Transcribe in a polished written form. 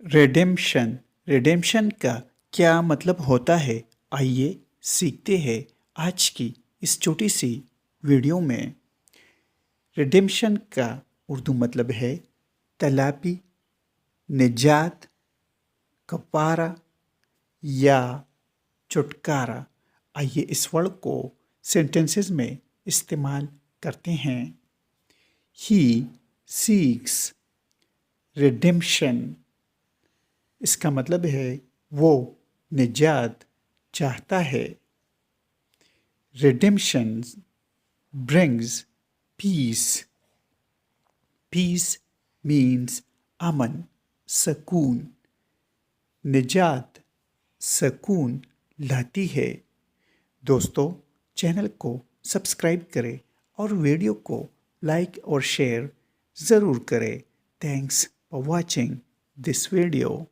Redemption redemption का क्या मतलब होता है, आइए सीखते हैं आज की इस छोटी सी वीडियो में। रिडेम्पशन का उर्दू मतलब है तलाबी, निजात, कफारा या छुटकारा। आइए इस वर्ड को सेंटेंसेस में इस्तेमाल करते हैं। ही सीक्स रिडेम्पशन, इसका मतलब है वो निजात चाहता है। Redemption brings peace. Peace means अमन, सुकून। निजात सुकून लाती है। दोस्तों, चैनल को सब्सक्राइब करें और वीडियो को लाइक और शेयर ज़रूर करें। Thanks for watching this video.